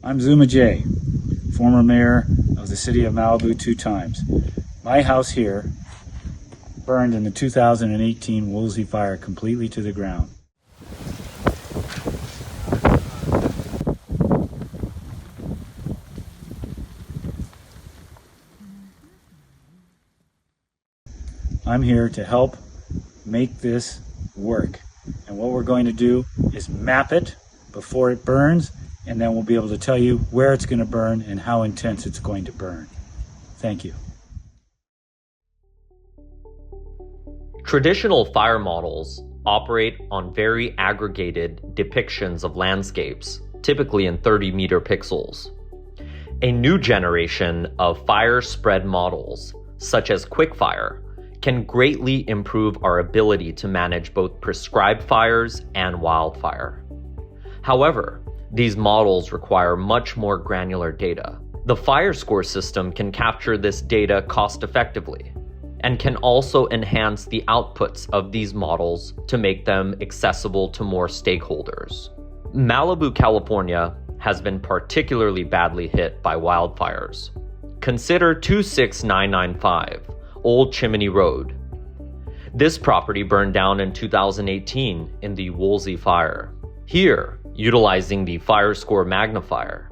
I'm Zuma J, former mayor of the city of Malibu 2 times. My house here burned in the 2018 Woolsey fire completely to the ground. I'm here to help make this work. And what we're going to do is map it before it burns, and then we'll be able to tell you where it's going to burn and how intense it's going to burn. Thank you. Traditional fire models operate on very aggregated depictions of landscapes, typically in 30-meter pixels. A new generation of fire spread models, such as Quic Fire, can greatly improve our ability to manage both prescribed fires and wildfire. However, these models require much more granular data. The fire score system can capture this data cost-effectively and can also enhance the outputs of these models to make them accessible to more stakeholders. Malibu, California has been particularly badly hit by wildfires. Consider 26995 Old Chimney Road. This property burned down in 2018 in the Woolsey fire. Here, utilizing the fire score magnifier,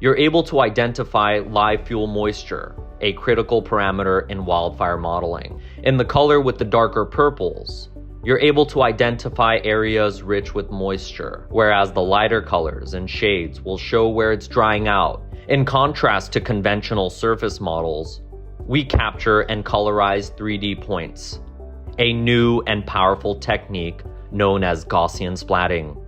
you're able to identify live fuel moisture, a critical parameter in wildfire modeling. In the color with the darker purples, you're able to identify areas rich with moisture, whereas the lighter colors and shades will show where it's drying out. In contrast to conventional surface models, we capture and colorize 3D points, a new and powerful technique known as Gaussian splatting.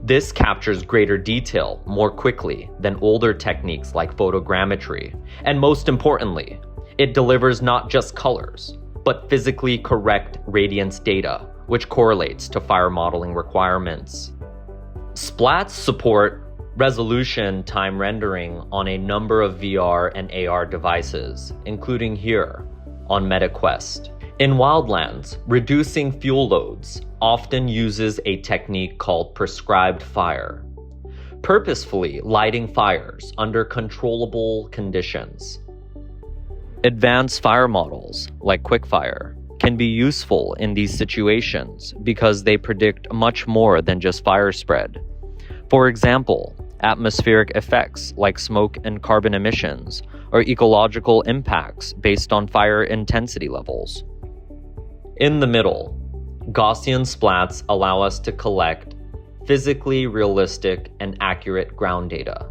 This captures greater detail more quickly than older techniques like photogrammetry. And most importantly, it delivers not just colors, but physically correct radiance data, which correlates to fire modeling requirements. Splats support resolution time rendering on a number of VR and AR devices, including here on MetaQuest. In wildlands, reducing fuel loads often uses a technique called prescribed fire, purposefully lighting fires under controllable conditions. Advanced fire models like Quic Fire can be useful in these situations because they predict much more than just fire spread. For example, atmospheric effects like smoke and carbon emissions, or ecological impacts based on fire intensity levels. In the middle, Gaussian splats allow us to collect physically realistic and accurate ground data.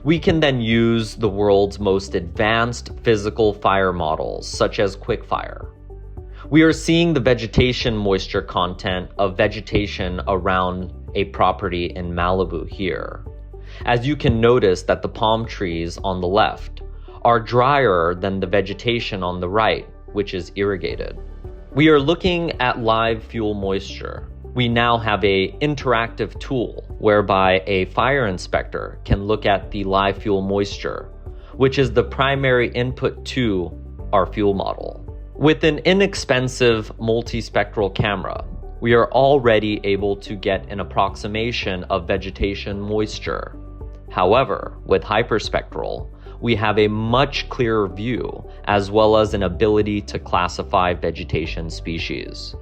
We can then use the world's most advanced physical fire models, such as Quic Fire. We are seeing the vegetation moisture content of vegetation around a property in Malibu here. As you can notice that the palm trees on the left are drier than the vegetation on the right, which is irrigated. We are looking at live fuel moisture. We now have an interactive tool whereby a fire inspector can look at the live fuel moisture, which is the primary input to our fuel model. With an inexpensive multispectral camera, we are already able to get an approximation of vegetation moisture. However, with hyperspectral, we have a much clearer view as well as an ability to classify vegetation species.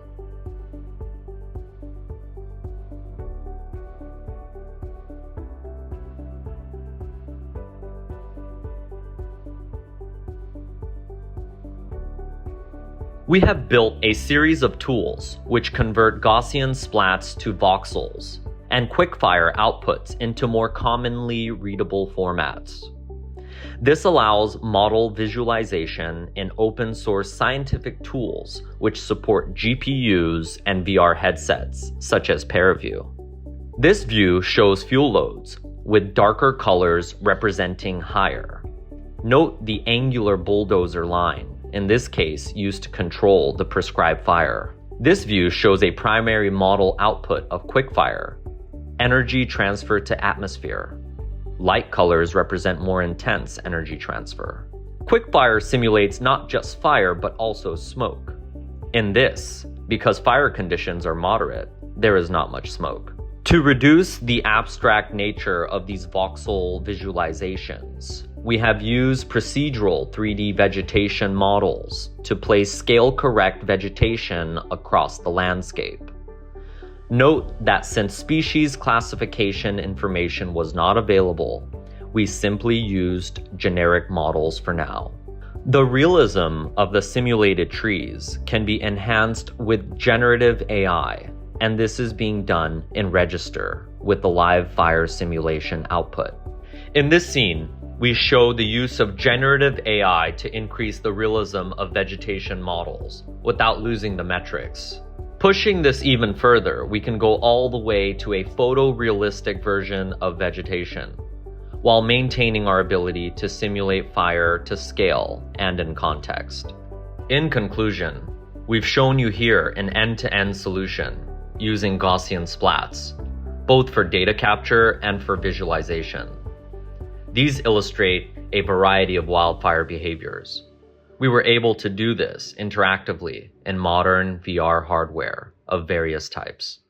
We have built a series of tools which convert Gaussian splats to voxels and Quic Fire outputs into more commonly readable formats. This allows model visualization in open source scientific tools which support GPUs and VR headsets, such as ParaView. This view shows fuel loads, with darker colors representing higher. Note the angular bulldozer line, in this case used to control the prescribed fire. This view shows a primary model output of Quic Fire, energy transfer to atmosphere. Light colors represent more intense energy transfer. Quic Fire simulates not just fire but also smoke. In this, because fire conditions are moderate, there is not much smoke. To reduce the abstract nature of these voxel visualizations, we have used procedural 3D vegetation models to place scale-correct vegetation across the landscape. Note that since species classification information was not available, we simply used generic models for now. The realism of the simulated trees can be enhanced with generative AI, and this is being done in Register with the live fire simulation output. In this scene, we show the use of generative AI to increase the realism of vegetation models without losing the metrics. Pushing this even further, we can go all the way to a photorealistic version of vegetation, while maintaining our ability to simulate fire to scale and in context. In conclusion, we've shown you here an end-to-end solution using Gaussian splats, both for data capture and for visualization. These illustrate a variety of wildfire behaviors. We were able to do this interactively in modern VR hardware of various types.